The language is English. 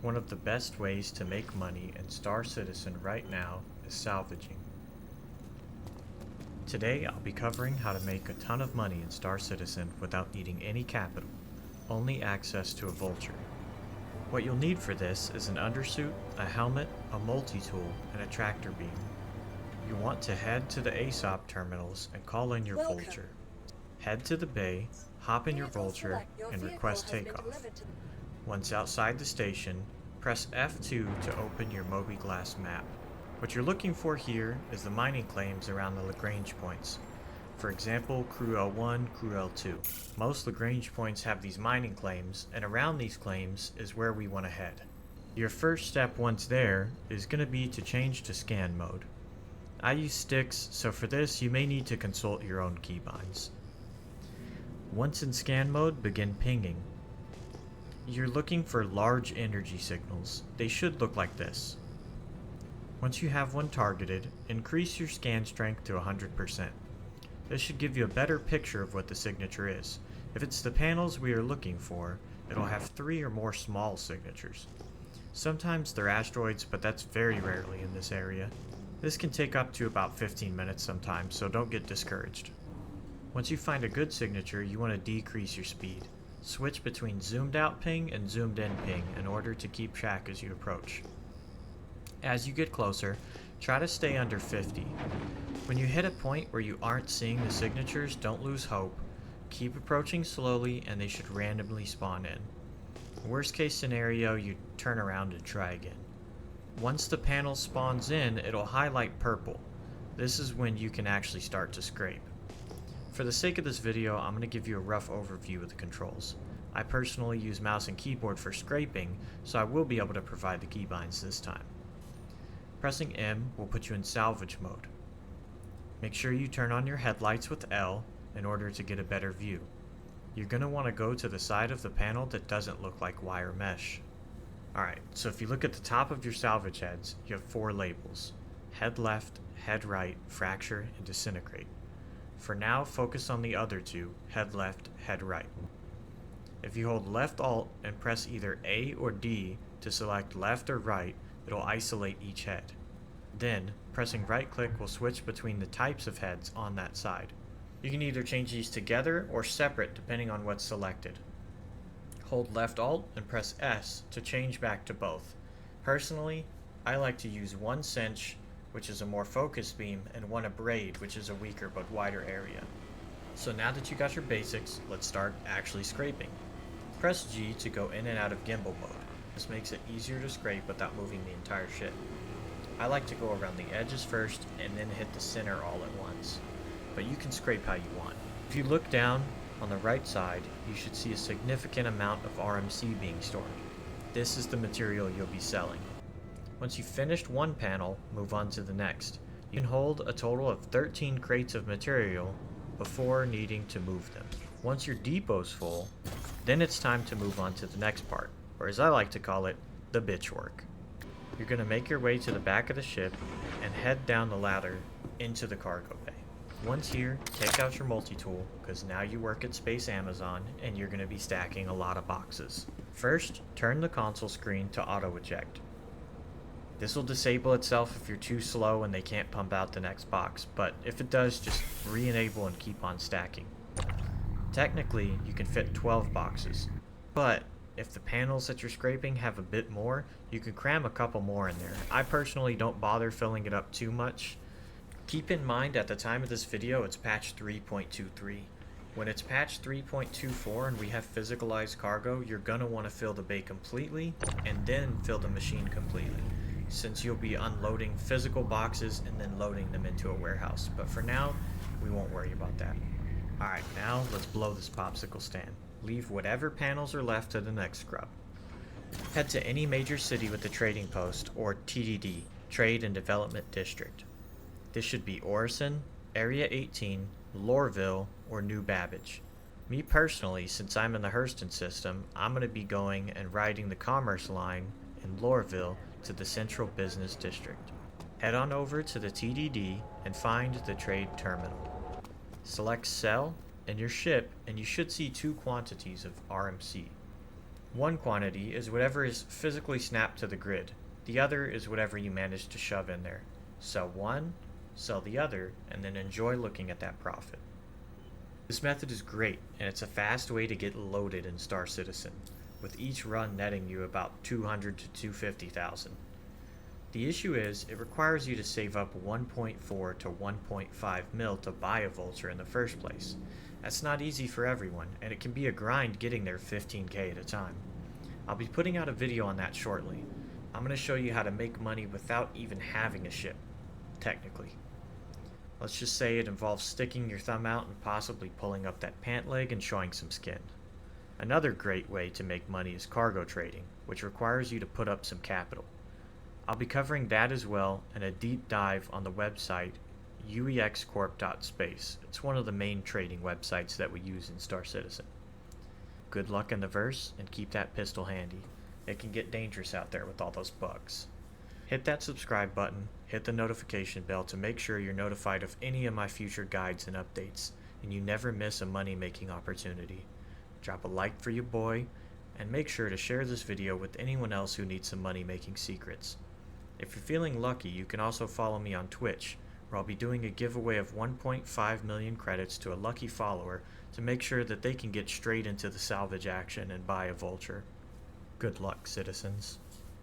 One of the best ways to make money in Star Citizen right now is salvaging. Today I'll be covering how to make a ton of money in Star Citizen without needing any capital, only access to a vulture. What you'll need for this is an undersuit, a helmet, a multi-tool, and a tractor beam. You want to head to the ASOP terminals and call in your vulture. Head to the bay, hop in your vulture, and request takeoff. Once outside the station, press F2 to open your mobiGlas map. What you're looking for here is the mining claims around the Lagrange points. For example, Crew L1, Crew L2. Most Lagrange points have these mining claims, and around these claims is where we want to head. Your first step once there is going to be to change to scan mode. I use sticks, so for this you may need to consult your own keybinds. Once in scan mode, begin pinging. You're looking for large energy signals. They should look like this. Once you have one targeted, increase your scan strength to 100%. This should give you a better picture of what the signature is. If it's the panels we are looking for, it'll have 3 or more small signatures. Sometimes they're asteroids, but that's very rarely in this area. This can take up to about 15 minutes sometimes, so don't get discouraged. Once you find a good signature, you want to decrease your speed. Switch between zoomed out ping and zoomed in ping in order to keep track as you approach. As you get closer, try to stay under 50. When you hit a point where you aren't seeing the signatures, don't lose hope. Keep approaching slowly and they should randomly spawn in. Worst case scenario, you turn around and try again. Once the panel spawns in, it'll highlight purple. This is when you can actually start to scrape. For the sake of this video, I'm going to give you a rough overview of the controls. I personally use mouse and keyboard for scraping, so I will be able to provide the keybinds this time. Pressing M will put you in salvage mode. Make sure you turn on your headlights with L in order to get a better view. You're going to want to go to the side of the panel that doesn't look like wire mesh. Alright, so if you look at the top of your salvage heads, you have 4 labels: head left, head right, fracture, and disintegrate. For now, focus on the other 2, head left, head right. If you hold left alt and press either A or D to select left or right, it'll isolate each head. Then, pressing right click will switch between the types of heads on that side. You can either change these together or separate depending on what's selected. Hold left alt and press S to change back to both. Personally, I like to use one cinch, which is a more focused beam, and one abrade, which is a weaker but wider area. So now that you got your basics, let's start actually scraping. Press G to go in and out of gimbal mode. This makes it easier to scrape without moving the entire ship. I like to go around the edges first and then hit the center all at once, but you can scrape how you want. If you look down on the right side, you should see a significant amount of RMC being stored. This is the material you'll be selling. Once you've finished one panel, move on to the next. You can hold a total of 13 crates of material before needing to move them. Once your depot's full, then it's time to move on to the next part, or as I like to call it, the bitch work. You're going to make your way to the back of the ship and head down the ladder into the cargo bay. Once here, take out your multi-tool, because now you work at Space Amazon and you're going to be stacking a lot of boxes. First, turn the console screen to auto-eject. This will disable itself if you're too slow and they can't pump out the next box, but if it does, just re-enable and keep on stacking. Technically, you can fit 12 boxes, but if the panels that you're scraping have a bit more, you can cram a couple more in there. I personally don't bother filling it up too much. Keep in mind at the time of this video it's patch 3.23. When it's patch 3.24 and we have physicalized cargo, you're gonna want to fill the bay completely and then fill the machine completely, since you'll be unloading physical boxes and then loading them into a warehouse. But for now, we won't worry about that. Alright, now let's blow this popsicle stand. Leave whatever panels are left to the next scrub. Head to any major city with a trading post, or TDD, Trade and Development District. This should be Orison, Area 18, Lorville, or New Babbage. Me personally, since I'm in the Hurston system, I'm going to be going and riding the Commerce line in Lorville to the Central Business District. Head on over to the TDD and find the trade terminal. Select Sell in your ship and you should see 2 quantities of RMC. One quantity is whatever is physically snapped to the grid. The other is whatever you manage to shove in there. Sell one, sell the other, and then enjoy looking at that profit. This method is great, and it's a fast way to get loaded in Star Citizen, with each run netting you about 200 to 250,000. The issue is, it requires you to save up 1.4 to 1.5 mil to buy a vulture in the first place. That's not easy for everyone, and it can be a grind getting there 15k at a time. I'll be putting out a video on that shortly. I'm going to show you how to make money without even having a ship, technically. Let's just say it involves sticking your thumb out and possibly pulling up that pant leg and showing some skin. Another great way to make money is cargo trading, which requires you to put up some capital. I'll be covering that as well in a deep dive on the website uexcorp.space. It's one of the main trading websites that we use in Star Citizen. Good luck in the verse, and keep that pistol handy. It can get dangerous out there with all those bugs. Hit that subscribe button, hit the notification bell to make sure you're notified of any of my future guides and updates, and you never miss a money-making opportunity. Drop a like for your boy, and make sure to share this video with anyone else who needs some money-making secrets. If you're feeling lucky, you can also follow me on Twitch, where I'll be doing a giveaway of 1.5 million credits to a lucky follower to make sure that they can get straight into the salvage action and buy a vulture. Good luck, citizens.